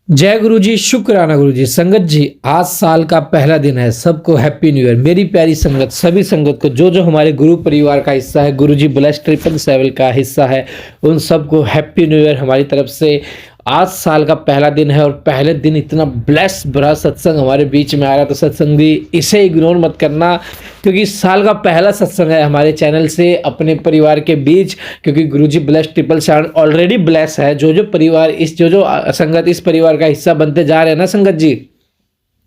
जय गुरु जी, शुक्राना गुरु जी। संगत जी, आज साल का पहला दिन है। सबको हैप्पी न्यू ईयर। मेरी प्यारी संगत, सभी संगत को जो जो हमारे गुरु परिवार का हिस्सा है, गुरु जी ब्लेस 777 का हिस्सा है, उन सबको हैप्पी न्यू ईयर हमारी तरफ से। आज साल का पहला दिन है और पहले दिन इतना ब्लेस भरा सत्संग हमारे बीच में आ रहा है, तो सत्संग भी इसे इग्नोर मत करना, क्योंकि साल का पहला सत्संग है हमारे चैनल से अपने परिवार के बीच। क्योंकि गुरुजी ब्लेस 777 ऑलरेडी ब्लेस है। जो जो परिवार इस जो जो संगत इस परिवार का हिस्सा बनते जा रहे हैं ना संगत जी,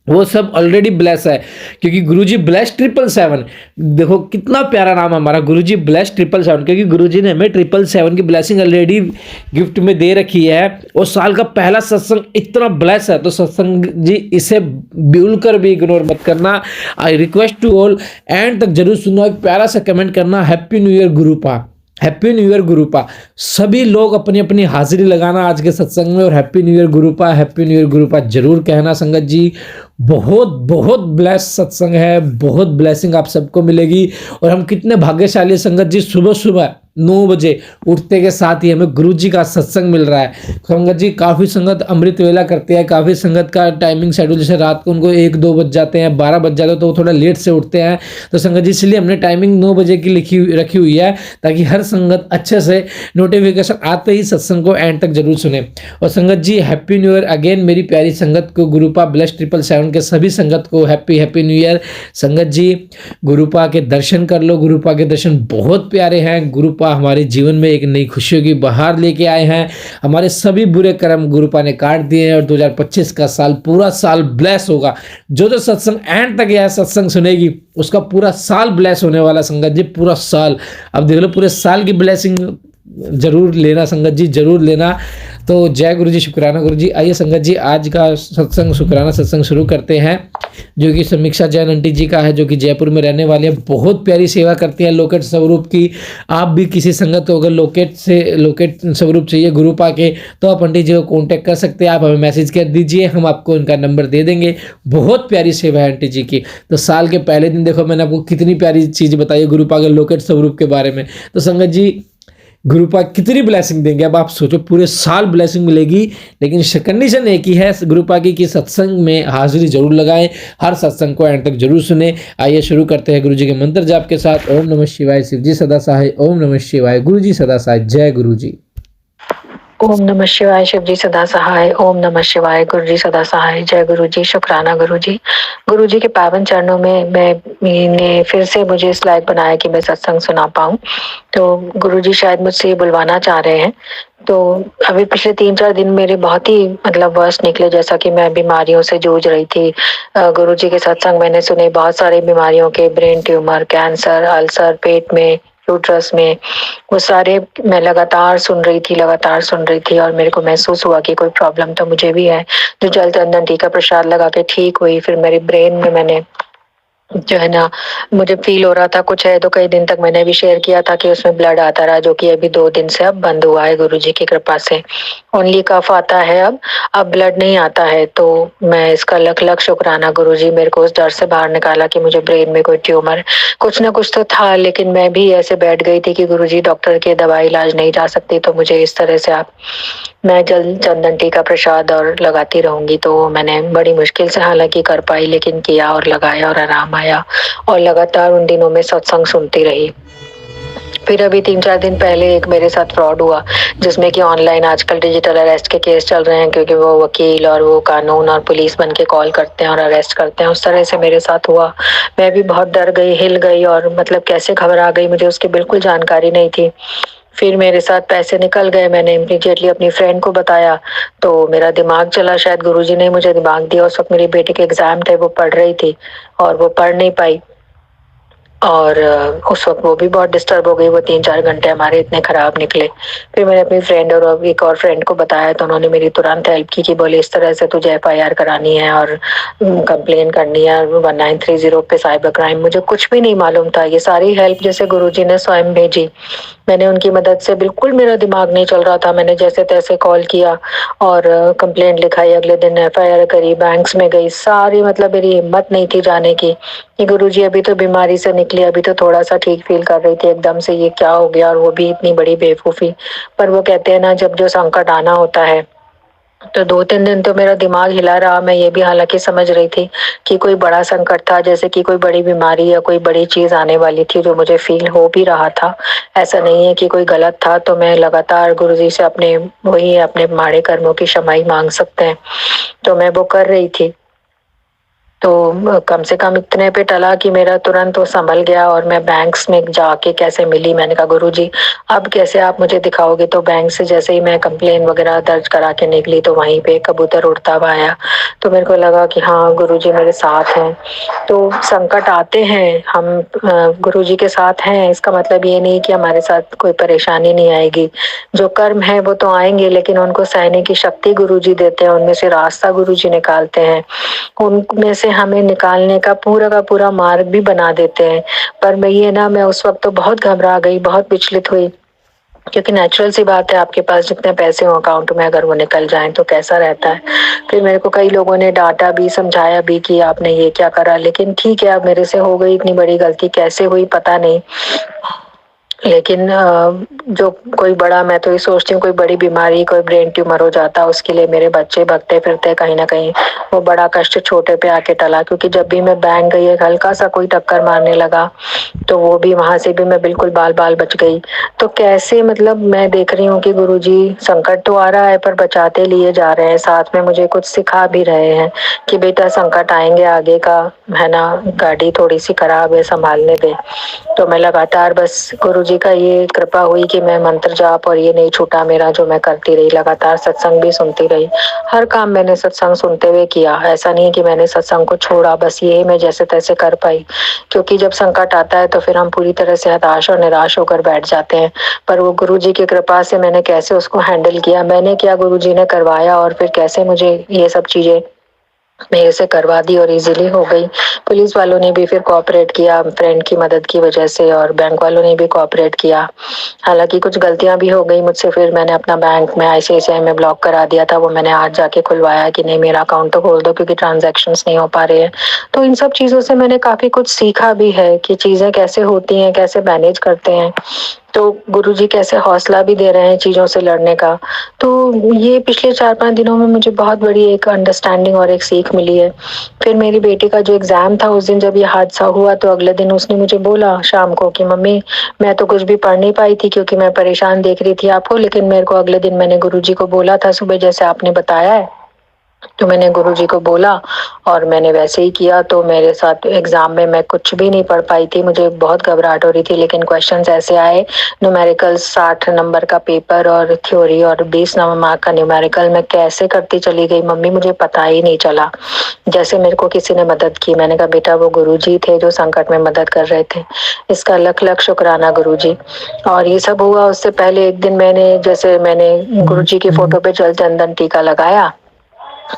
वो सब ऑलरेडी ब्लेस है। क्योंकि गुरुजी ब्लेस 777, देखो कितना प्यारा नाम है हमारा, गुरुजी ब्लेस 777। क्योंकि गुरुजी ने हमें 777 की ब्लेसिंग ऑलरेडी गिफ्ट में दे रखी है। और साल का पहला सत्संग इतना ब्लेस है, तो सत्संग जी इसे बिल्कुल भी इग्नोर मत करना। I request to all, end तक जरूर सुनो। एक प्यारा सा कमेंट करना, हैप्पी न्यू ईयर गुरुपा, हैप्पी न्यू ईयर गुरुपा। सभी लोग अपनी अपनी हाजिरी लगाना आज के सत्संग में, और हैप्पी न्यू ईयर गुरुपा, हैप्पी न्यू ईयर गुरुपा जरूर कहना संगत जी। बहुत बहुत ब्लेस सत्संग है, बहुत ब्लेसिंग आप सबको मिलेगी। और हम कितने भाग्यशाली संगत जी, सुबह सुबह 9 बजे उठते के साथ ही हमें गुरु जी का सत्संग मिल रहा है। संगत जी काफ़ी संगत अमृत वेला करते हैं, काफ़ी संगत का टाइमिंग शेड्यूल, जैसे रात को उनको 1-2 बज जाते हैं, 12 बज जाते हैं, तो वो थोड़ा लेट से उठते हैं। तो संगत जी इसलिए हमने टाइमिंग 9 बजे की रखी हुई है, ताकि हर संगत अच्छे से नोटिफिकेशन आते ही सत्संग को एंड तक जरूर सुने। और संगत जी हैप्पी न्यू ईयर अगेन मेरी प्यारी संगत को, गुरुपा ब्लेस 777 के सभी संगत को हैप्पी न्यू ईयर। संगत जी गुरुपा के दर्शन कर लो, गुरुपा के दर्शन बहुत प्यारे हैं। गुरुपा हमारे जीवन में एक नई खुशियों की बहार लेके आए हैं। हमारे सभी बुरे कर्म गुरुपा ने काट दिए हैं, और 2025 का साल पूरा साल ब्लेस होगा। जो जो सत्संग एंड तक यह सत्संग सुनेगी, उसका पूरा साल ब्लेस होने वाला संगत जी, पूरा साल। अब देख लो, पूरे साल की ब्लेसिंग जरूर लेना संगत जी, जरूर लेना। तो जय गुरु जी, शुक्राना गुरु जी। आइए संगत जी, आज का सत्संग शुक्राना सत्संग शुरू करते हैं, जो कि समीक्षा जैन आंटी जी का है, जो कि जयपुर में रहने वाले हैं। बहुत प्यारी सेवा करती है लोकेट स्वरूप की। आप भी किसी संगत को अगर लोकेट स्वरूप चाहिए गुरुपा के, तो आप आंटी जी को कॉन्टैक्ट कर सकते हैं। आप हमें मैसेज कर दीजिए, हम आपको उनका नंबर दे देंगे। बहुत प्यारी सेवा है आंटी जी की। तो साल के पहले दिन देखो मैंने आपको कितनी प्यारी चीज़ बताई है गुरुपा के लोकेट स्वरूप के बारे में। तो संगत जी गुरुपा कितनी ब्लेसिंग देंगे, अब आप सोचो, पूरे साल ब्लेसिंग मिलेगी। लेकिन कंडीशन एक ही है गुरुपा की कि सत्संग में हाजिरी जरूर लगाएं, हर सत्संग को एंड तक जरूर सुने। आइए शुरू करते हैं गुरु जी के मंत्र जाप के साथ। ओम नमः शिवाय, शिव जी सदा सहाय। ओम नमः शिवाय, गुरु जी सदा सहाय। जय गुरु जी। ओम नमः शिवाय, शिव जी सदा सहाय। ओम नमः शिवाय, गुरु जी सदा सहाय। जय गुरु जी, शुक्राना गुरु जी। गुरु जी के पावन चरणों में मैंने फिर से मुझे इस लायक बनाया कि मैं सत्संग सुना पाऊं। तो गुरु जी शायद मुझसे बुलवाना चाह रहे हैं। तो अभी पिछले 3-4 दिन मेरे बहुत ही मतलब वर्स्ट निकले, जैसा कि मैं बीमारियों से जूझ रही थी। गुरु जी के सत्संग मैंने सुने, बहुत सारी बीमारियों के, ब्रेन ट्यूमर, कैंसर, अल्सर, पेट में, यूट्रस में, वो सारे मैं लगातार सुन रही थी। और मेरे को महसूस हुआ कि कोई प्रॉब्लम तो मुझे भी है। जो जल चंदन टीका प्रसाद लगा के ठीक हुई, फिर मेरे ब्रेन में मैंने जो है ना, मुझे फील हो रहा था कुछ है। तो कई दिन तक मैंने भी शेयर किया था कि उसमें ब्लड आता रहा, जो कि अभी 2 दिन से अब बंद हुआ है गुरु जी की कृपा से। ओनली कफ आता है, अब ब्लड नहीं आता है। तो मैं इसका लख लख शुक्राना गुरु जी, मेरे को उस डर से बाहर निकाला कि मुझे ब्रेन में कोई ट्यूमर, कुछ ना कुछ तो था। लेकिन मैं भी ऐसे बैठ गई थी कि गुरु जी डॉक्टर के दवाई इलाज नहीं जा सकती, तो मुझे इस तरह से आप, मैं जल चंदन टीका प्रसाद और लगाती रहूंगी। तो मैंने बड़ी मुश्किल से हालांकि कर पाई, लेकिन किया और लगाया और आराम आया। और लगातार उन दिनों में सत्संग सुनती रही। फिर अभी 3-4 दिन पहले एक मेरे साथ फ्रॉड हुआ, जिसमें कि ऑनलाइन आजकल डिजिटल अरेस्ट के केस चल रहे हैं, क्योंकि वो वकील और वो कानून और पुलिस बन के कॉल करते हैं और अरेस्ट करते हैं। उस तरह से मेरे साथ हुआ। मैं भी बहुत डर गई, हिल गई, और मतलब कैसे घबरा गई, मुझे उसकी बिल्कुल जानकारी नहीं थी। फिर मेरे साथ पैसे निकल गए। मैंने इमीडिएटली अपनी फ्रेंड को बताया, तो मेरा दिमाग चला। शायद गुरुजी ने मुझे दिमाग दिया। उस वक्त मेरी बेटी के एग्जाम थे, वो पढ़ रही थी और वो पढ़ नहीं पाई। और उस वक्त वो भी बहुत डिस्टर्ब हो गई। वो 3-4 घंटे हमारे इतने खराब निकले। फिर मैंने अपनी फ्रेंड और एक और फ्रेंड को बताया, तो उन्होंने मेरी तुरंत हेल्प की कि बोले इस तरह से तुझे FIR करानी है और कंप्लेन करनी है 1930 पे साइबर क्राइम। मुझे कुछ भी नहीं मालूम था। ये सारी हेल्प जैसे गुरुजी ने स्वयं भेजी। मैंने उनकी मदद से, बिल्कुल मेरा दिमाग नहीं चल रहा था, मैंने जैसे तैसे कॉल किया और कंप्लेंट लिखाई। अगले दिन FIR करी, बैंक्स में गई, सारी मतलब मेरी हिम्मत नहीं थी जाने की कि गुरुजी अभी तो बीमारी से निकली, अभी तो थोड़ा सा ठीक फील कर रही थी, एकदम से ये क्या हो गया, और वो भी इतनी बड़ी बेवकूफ़ी। पर वो कहते हैं ना, जब जो संकट आना होता है तो 2-3 दिन तो मेरा दिमाग हिला रहा। मैं ये भी हालाँकि समझ रही थी कि कोई बड़ा संकट था, जैसे कि कोई बड़ी बीमारी या कोई बड़ी चीज़ आने वाली थी, जो मुझे फ़ील हो भी रहा था। ऐसा नहीं है कि कोई गलत था, तो मैं लगातार गुरुजी से अपने वही अपने माड़े कर्मों की क्षमाई माँग सकते हैं, तो मैं वो कर रही थी। तो कम से कम इतने पे टला कि मेरा तुरंत वो संभल गया और मैं बैंक्स में जाके कैसे मिली। मैंने कहा गुरुजी अब कैसे आप मुझे दिखाओगे? तो बैंक से जैसे ही मैं कंप्लेन वगैरह दर्ज करा के निकली तो वहीं पे कबूतर उड़ता हुआ आया। तो मेरे को लगा कि हाँ गुरुजी मेरे साथ हैं। तो संकट आते हैं, हम गुरुजी के साथ हैं, इसका मतलब ये नहीं कि हमारे साथ कोई परेशानी नहीं आएगी। जो कर्म है वो तो आएंगे, लेकिन उनको सहने की शक्ति गुरुजी देते हैं, उनमें से रास्ता गुरुजी निकालते हैं, उनमें से हमें निकालने का पूरा मार्ग भी बना देते हैं। पर मैं ये ना, मैं उस वक्त तो बहुत घबरा गई, बहुत विचलित हुई, क्योंकि नेचुरल सी बात है, आपके पास जितने पैसे हो अकाउंट में अगर वो निकल जाएं तो कैसा रहता है। फिर मेरे को कई लोगों ने डांटा भी, समझाया भी कि आपने ये क्या करा, लेकिन ठीक है अब मेरे से हो गई इतनी बड़ी गलती, कैसे हुई पता नहीं। लेकिन जो कोई बड़ा, मैं तो ये सोचती हूँ कोई बड़ी बीमारी, कोई ब्रेन ट्यूमर हो जाता, उसके लिए मेरे बच्चे भगते फिरते कहीं ना कहीं, वो बड़ा कष्ट छोटे पे आके टला। क्योंकि जब भी मैं बैंक गई, एक हल्का सा कोई टक्कर मारने लगा तो वो भी, वहां से भी मैं बिल्कुल बाल बाल बच गई। तो कैसे, मतलब मैं देख रही हूँ कि गुरुजी संकट तो आ रहा है पर बचाते लिए जा रहे हैं, साथ में मुझे कुछ सिखा भी रहे हैं कि बेटा संकट आएंगे, आगे का है ना, गाड़ी थोड़ी सी खराब है, संभालने दे। तो मैं लगातार बस गुरुजी का ये कृपा हुई कि मैं मंत्र जाप और ये नहीं छूटा मेरा, जो मैं करती रही, लगातार सत्संग भी सुनती रही। हर काम मैंने सत्संग सुनते हुए किया, ऐसा नहीं कि मैंने सत्संग को छोड़ा, बस ये मैं जैसे तैसे कर पाई। क्योंकि जब संकट आता है तो फिर हम पूरी तरह से हताश और निराश होकर बैठ जाते हैं। पर वो गुरुजी की कृपा से मैंने कैसे उसको हैंडल किया, मैंने क्या गुरुजी ने करवाया, और फिर कैसे मुझे ये सब चीजें मेरे से करवा दी और इजीली हो गई। पुलिस वालों ने भी फिर कोऑपरेट किया फ्रेंड की मदद की वजह से, और बैंक वालों ने भी कोऑपरेट किया। हालांकि कुछ गलतियां भी हो गई मुझसे, फिर मैंने अपना बैंक में आईसीआईसीआई में ब्लॉक करा दिया था, वो मैंने आज जाके खुलवाया कि नहीं मेरा अकाउंट तो खोल दो, क्योंकि ट्रांजैक्शंस नहीं हो पा रहे हैं। तो इन सब चीजों से मैंने काफी कुछ सीखा भी है कि चीजें कैसे होती हैं, कैसे मैनेज करते हैं। तो गुरुजी कैसे हौसला भी दे रहे हैं चीजों से लड़ने का। तो ये पिछले 4-5 दिनों में मुझे बहुत बड़ी एक अंडरस्टैंडिंग और एक सीख मिली है। फिर मेरी बेटी का जो एग्जाम था, उस दिन जब ये हादसा हुआ तो अगले दिन उसने मुझे बोला शाम को कि मम्मी मैं तो कुछ भी पढ़ नहीं पाई थी क्योंकि मैं परेशान देख रही थी आपको, लेकिन मेरे को अगले दिन मैंने गुरुजी को बोला था सुबह जैसे आपने बताया है, तो मैंने गुरुजी को बोला और मैंने वैसे ही किया। तो मेरे साथ एग्जाम में मैं कुछ भी नहीं पढ़ पाई थी, मुझे बहुत घबराहट हो रही थी, लेकिन क्वेश्चंस ऐसे आए, न्यूमेरिकल 60 नंबर का पेपर और थ्योरी और 20 नंबर मार्क का न्यूमेरिकल, मैं कैसे करती चली गई मम्मी, मुझे पता ही नहीं चला। जैसे मेरे को किसी ने मदद की। मैंने कहा बेटा वो गुरुजी थे जो संकट में मदद कर रहे थे, इसका लख लख शुक्राना गुरुजी। और ये सब हुआ उससे पहले एक दिन मैंने गुरुजी की फोटो पे जल चंदन टीका लगाया,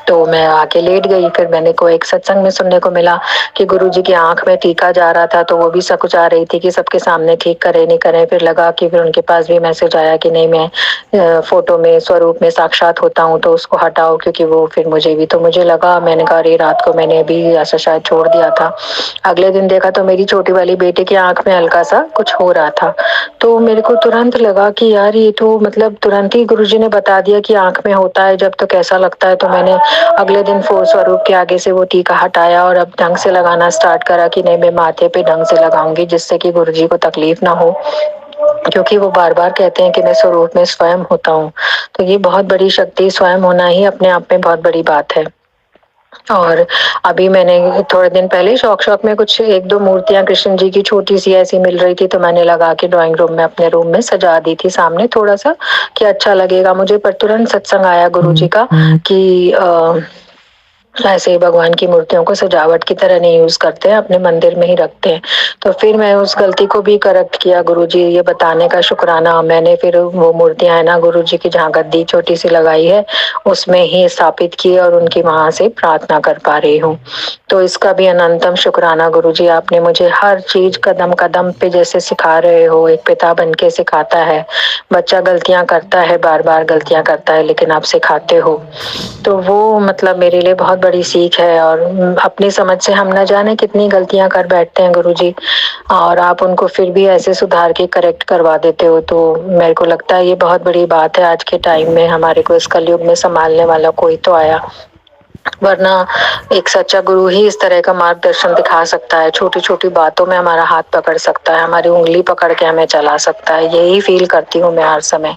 तो मैं आके लेट गई। फिर मैंने को एक सत्संग में सुनने को मिला कि गुरुजी की आंख में टीका जा रहा था, तो वो भी सकुचा रही थी कि सबके सामने ठीक करें नहीं करें। फिर लगा कि फिर उनके पास भी मैसेज आया कि नहीं, मैं फोटो में स्वरूप में साक्षात होता हूँ तो उसको हटाओ, क्योंकि वो फिर मुझे भी, तो मुझे लगा, मैंने कहा अरे रात को मैंने भी ऐसा शायद छोड़ दिया था। अगले दिन देखा तो मेरी छोटी वाली बेटी की आंख में हल्का सा कुछ हो रहा था। तो मेरे को तुरंत लगा कि यार ये तो मतलब तुरंत ही गुरुजी ने बता दिया कि आंख में होता है जब, तो कैसा लगता है। तो मैंने अगले दिन स्वरूप के आगे से वो टीका हटाया और अब ढंग से लगाना स्टार्ट करा कि नहीं मैं माथे पे ढंग से लगाऊंगी, जिससे कि गुरुजी को तकलीफ ना हो, क्योंकि वो बार बार कहते हैं कि मैं स्वरूप में स्वयं होता हूँ। तो ये बहुत बड़ी शक्ति, स्वयं होना ही अपने आप में बहुत बड़ी बात है। और अभी मैंने थोड़े दिन पहले शौक में कुछ 1-2 मूर्तियां कृष्ण जी की छोटी सी ऐसी मिल रही थी, तो मैंने लगा के ड्राइंग रूम में अपने रूम में सजा दी थी सामने थोड़ा सा, कि अच्छा लगेगा मुझे। पर तुरंत सत्संग आया गुरुजी का कि ऐसे भगवान की मूर्तियों को सजावट की तरह नहीं यूज करते हैं, अपने मंदिर में ही रखते हैं। तो फिर मैं उस गलती को भी करेक्ट किया, गुरुजी ये बताने का शुक्राना। मैंने फिर वो मूर्तियां है ना गुरुजी की जहाँ गद्दी छोटी सी लगाई है उसमें ही स्थापित की और उनकी वहां से प्रार्थना कर पा रही हूँ। तो इसका भी अनंतम शुक्राना गुरुजी, आपने मुझे हर चीज कदम कदम पे जैसे सिखा रहे हो, एक पिता बन के सिखाता है। बच्चा गलतियां करता है, बार बार गलतियां करता है, लेकिन आप सिखाते हो, तो वो मतलब मेरे लिए बहुत बड़ी सीख है और अपनी समझ से हम न जाने कितनी गलतियां कर बैठते हैं गुरुजी, और आप उनको फिर भी ऐसे सुधार के करेक्ट करवा देते हो, तो मेरे को लगता है ये बहुत बड़ी बात है। आज के टाइम में हमारे को इस कलयुग में संभालने वाला कोई तो आया, वरना एक सच्चा गुरु ही इस तरह का मार्गदर्शन दिखा सकता है, छोटी छोटी बातों में हमारा हाथ पकड़ सकता है, हमारी उंगली पकड़ के हमें चला सकता है। यही फील करती हूँ मैं हर समय,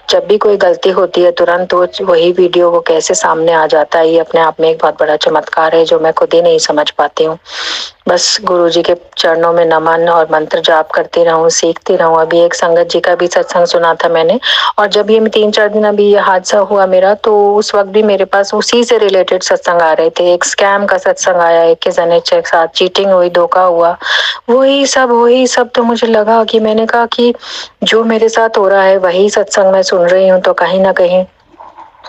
जब भी कोई गलती होती है तुरंत वही वीडियो वो कैसे सामने आ जाता है, ये अपने आप में एक बहुत बड़ा चमत्कार है जो मैं खुद ही नहीं समझ पाती हूँ। बस गुरु जी के चरणों में नमन और मंत्र जाप करती रहूं, सीखती रहूं। अभी एक संगत जी का भी सत्संग सुना था मैंने, और जब ये 3-4 दिन अभी ये हादसा हुआ मेरा, तो उस वक्त भी मेरे पास उसी से रिलेटेड सत्संग आ रहे थे। एक स्कैम का सत्संग आया, एक के के साथ चीटिंग हुई, धोखा हुआ, वही सब। तो मुझे लगा कि मैंने कहा कि जो मेरे साथ हो रहा है वही सत्संग मैं सुन रही हूँ, तो कहीं ना कहीं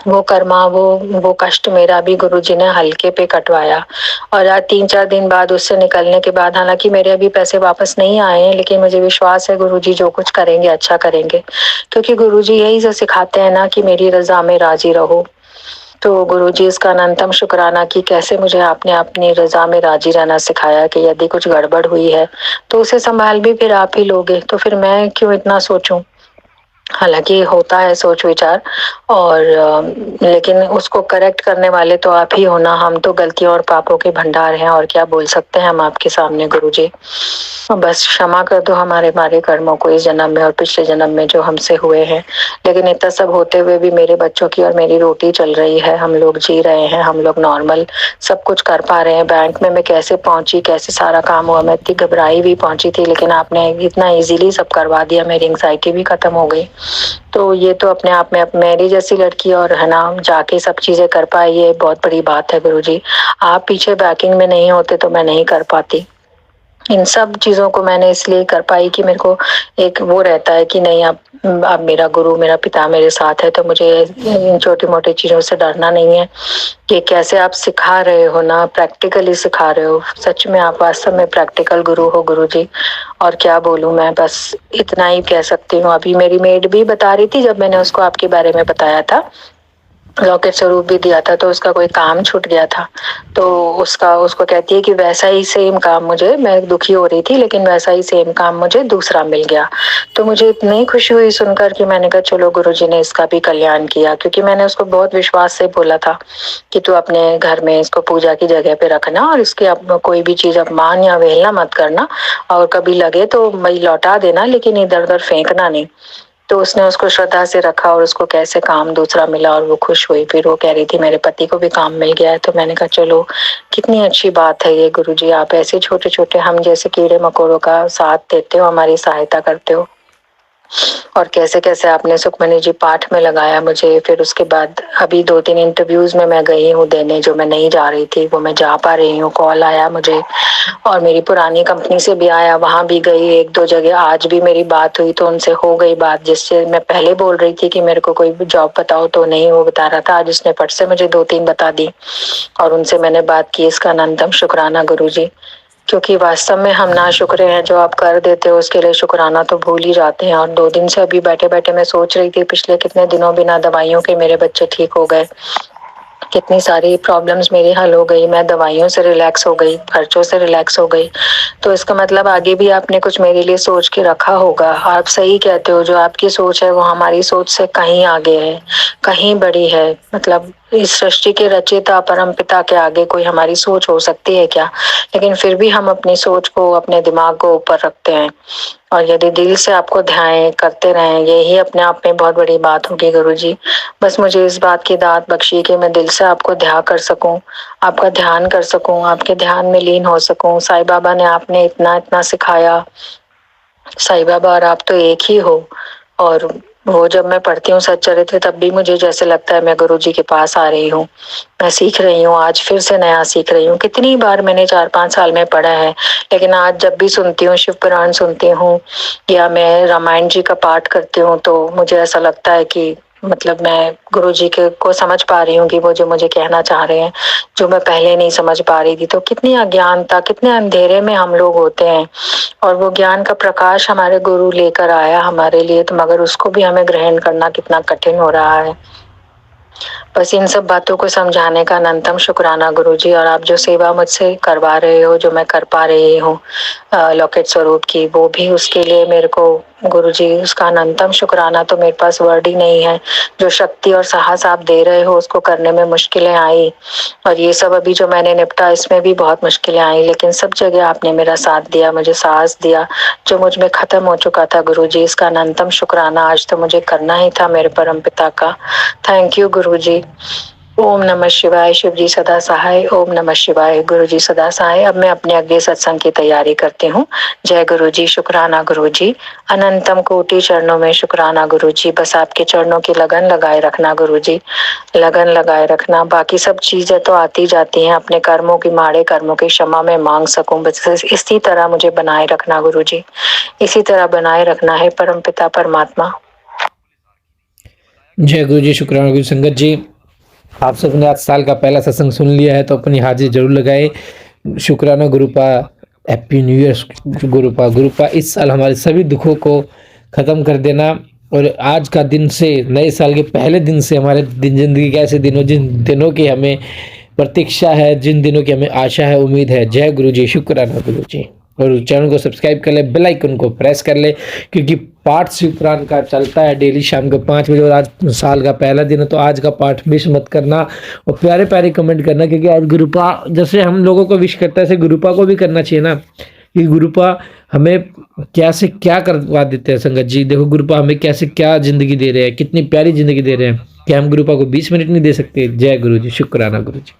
वो कर्मा, वो कष्ट मेरा भी गुरुजी ने हल्के पे कटवाया। और आज 3-4 दिन बाद उससे निकलने के बाद, हालांकि मेरे अभी पैसे वापस नहीं आए हैं, लेकिन मुझे विश्वास है गुरुजी जो कुछ करेंगे अच्छा करेंगे, क्योंकि गुरुजी यही जो सिखाते हैं ना कि मेरी रजा में राजी रहो। तो गुरुजी इसका अनंतम शुक्राना कि कैसे मुझे आपने अपनी रजा में राजी रहना सिखाया, कि यदि कुछ गड़बड़ हुई है तो उसे संभाल भी फिर आप ही लोगे, तो फिर मैं क्यों इतना सोचूं। हालांकि होता है सोच विचार, और लेकिन उसको करेक्ट करने वाले तो आप ही हो ना, हम तो गलतियों और पापों के भंडार हैं, और क्या बोल सकते हैं हम आपके सामने गुरुजी। बस क्षमा कर दो हमारे हमारे कर्मों को इस जन्म में और पिछले जन्म में जो हमसे हुए हैं। लेकिन इतना सब होते हुए भी मेरे बच्चों की और मेरी रोटी चल रही है, हम लोग जी रहे हैं, हम लोग नॉर्मल सब कुछ कर पा रहे हैं। बैंक में मैं कैसे पहुंची, कैसे सारा काम हुआ, मैं इतनी घबराई भी पहुंची थी, लेकिन आपने इतना इजीली सब करवा दिया, मेरी एंग्जाइटी भी खत्म हो गई। तो ये तो अपने आप में मेरी जैसी लड़की और है ना जाके सब चीजें कर पाई, ये बहुत बड़ी बात है गुरुजी। आप पीछे बैकिंग में नहीं होते तो मैं नहीं कर पाती। इन सब चीजों को मैंने इसलिए कर पाई कि मेरे को एक वो रहता है कि नहीं, अब मेरा गुरु, मेरा पिता मेरे साथ है, तो मुझे इन छोटी मोटी चीजों से डरना नहीं है। कि कैसे आप सिखा रहे हो ना, प्रैक्टिकली सिखा रहे हो, सच में आप वास्तव में प्रैक्टिकल गुरु हो गुरुजी। और क्या बोलूं मैं, बस इतना ही कह सकती हूँ। अभी मेरी मेड भी बता रही थी, जब मैंने उसको आपके बारे में बताया था, लॉकेट स्वरूप भी दिया था, तो उसका कोई काम छूट गया था, तो उसको कहती है कि वैसा ही सेम काम मुझे, मैं दुखी हो रही थी लेकिन वैसा ही सेम काम मुझे दूसरा मिल गया। तो मुझे इतनी खुशी हुई सुनकर कि मैंने कहा चलो गुरुजी ने इसका भी कल्याण किया, क्योंकि मैंने उसको बहुत विश्वास से बोला था कि तू अपने घर में इसको पूजा की जगह पे रखना, और इसके अब कोई भी चीज अपमान या अवहेलना मत करना, और कभी लगे तो वही लौटा देना, लेकिन इधर उधर फेंकना नहीं। तो उसने उसको श्रद्धा से रखा, और उसको कैसे काम दूसरा मिला, और वो खुश हुई। फिर वो कह रही थी मेरे पति को भी काम मिल गया है। तो मैंने कहा चलो कितनी अच्छी बात है ये गुरुजी, आप ऐसे छोटे छोटे हम जैसे कीड़े मकोड़ों का साथ देते हो, हमारी सहायता करते हो। और कैसे कैसे आपने सुखमनी जी पाठ में लगाया मुझे। फिर उसके बाद अभी 2-3 इंटरव्यूज में मैं गई हूँ देने, जो मैं नहीं जा रही थी वो मैं जा पा रही हूँ। कॉल आया मुझे, और मेरी पुरानी कंपनी से भी आया, वहां भी गई 1-2 जगह। आज भी मेरी बात हुई तो उनसे हो गई बात, जिससे मैं पहले बोल रही थी कि मेरे को कोई जॉब बताओ तो नहीं वो बता रहा था, आज उसने फट से मुझे 2-3 बता दी, और उनसे मैंने बात की। इसका अनंतम शुक्राना गुरुजी, क्योंकि वास्तव में हम ना शुक्रे हैं, जो आप कर देते हो उसके लिए शुक्राना तो भूल ही जाते हैं। और 2 दिन से अभी बैठे बैठे मैं सोच रही थी, पिछले कितने दिनों बिना दवाइयों के मेरे बच्चे ठीक हो गए, कितनी सारी प्रॉब्लम्स मेरी हल हो गई, मैं दवाइयों से रिलैक्स हो गई, खर्चों से रिलैक्स हो गई। तो इसका मतलब आगे भी आपने कुछ मेरे लिए सोच के रखा होगा। आप सही कहते हो, जो आपकी सोच है वो हमारी सोच से कहीं आगे है, कहीं बड़ी है। मतलब इस सृष्टि के रचयिता परम पिता के आगे कोई हमारी सोच हो सकती है क्या? लेकिन फिर भी हम अपनी सोच को, अपने दिमाग को ऊपर रखते हैं, और यदि दिल से आपको ध्यान करते रहें, यही अपने आप में बहुत बड़ी बात होगी गुरुजी। बस मुझे इस बात की दात बख्शी कि मैं दिल से आपको ध्यान कर सकूं, आपका ध्यान कर सकूं, आपके ध्यान में लीन हो सकूं। साईं बाबा ने आपने इतना इतना सिखाया, साईं बाबा और आप तो एक ही हो। और वो जब मैं पढ़ती हूँ सच्चरित्र, तब भी मुझे जैसे लगता है मैं गुरुजी के पास आ रही हूँ, मैं सीख रही हूँ। आज फिर से नया सीख रही हूँ। कितनी बार मैंने 4-5 साल में पढ़ा है, लेकिन आज जब भी सुनती हूँ, शिव पुराण सुनती हूँ, या मैं रामायण जी का पाठ करती हूँ, तो मुझे ऐसा लगता है कि मतलब मैं गुरुजी के को समझ पा रही हूँ कि वो जो मुझे कहना चाह रहे हैं, जो मैं पहले नहीं समझ पा रही थी। तो कितनी अज्ञानता, कितने अंधेरे में हम लोग होते हैं, और वो ज्ञान का प्रकाश हमारे गुरु लेकर आया हमारे लिए, तो मगर उसको भी हमें ग्रहण करना कितना कठिन हो रहा है। बस इन सब बातों को समझाने का अनंतम शुक्राना गुरुजी, और आप जो सेवा मुझसे करवा रहे हो, जो मैं कर पा रही हूँ लौकिक स्वरूप की, वो भी उसके लिए मेरे को गुरुजी उसका अनंतम शुक्राना। तो मेरे पास वर्ड ही नहीं है। जो शक्ति और साहस आप दे रहे हो उसको करने में मुश्किलें आई, और ये सब अभी जो मैंने निपटा इसमें भी बहुत मुश्किलें आई, लेकिन सब जगह आपने मेरा साथ दिया, मुझे साहस दिया जो मुझ में खत्म हो चुका था गुरुजी। इसका अनंतम शुक्राना आज तो मुझे करना ही था मेरे परम पिता का। थैंक यू गुरुजी। ओम नमः शिवाय। शिव जी सदा सहाय। ओम नमः शिवाय। गुरु जी सदा सहाय। अब मैं अपने अगले सत्संग की तैयारी करती हूँ। जय गुरु जी। शुक्राना गुरु जी। अनंतम कोटि चरणों में शुक्राना गुरु जी। बस आपके चरणों की लगन लगाए रखना गुरु जी, लगन लगाए रखना। बाकी सब चीजें तो आती जाती हैं, अपने कर्मों की, माड़े कर्मों की क्षमा मैं मांग सकूं, बस इसी तरह मुझे बनाए रखना गुरु जी, इसी तरह बनाए रखना है परम पिता परमात्मा। जय गुरु जी। शुक्राना गुरु संगत जी, आप सबने आज साल का पहला सत्संग सुन लिया है तो अपनी हाजिरी जरूर लगाए। शुक्राना गुरुपा, हैप्पी न्यू ईयर गुरुपा। गुरुपा इस साल हमारे सभी दुखों को ख़त्म कर देना, और आज का दिन से, नए साल के पहले दिन से हमारे दिन जिंदगी के ऐसे दिनों, जिन दिनों की हमें प्रतीक्षा है, जिन दिनों की हमें आशा है, उम्मीद है। जय गुरु जी। शुक्राना गुरु जी। और चैनल को सब्सक्राइब कर ले, बेल आइकन को प्रेस कर ले, क्योंकि पाठ शिवपुराण का चलता है डेली शाम को 5 बजे, और आज साल का पहला दिन है तो आज का पाठ मिस मत करना, और प्यारे प्यारे कमेंट करना, क्योंकि आज गुरुपा जैसे हम लोगों को विश करता है ऐसे गुरुपा को भी करना चाहिए ना, कि गुरुपा हमें क्या से क्या करवा देते हैं। संगत जी देखो, गुरुपा हमें कैसे क्या ज़िंदगी दे रहे हैं, कितनी प्यारी ज़िंदगी दे रहे हैं, कि हम गुरुपा को 20 मिनट नहीं दे सकते। जय गुरु जी। शुक्राना गुरु जी।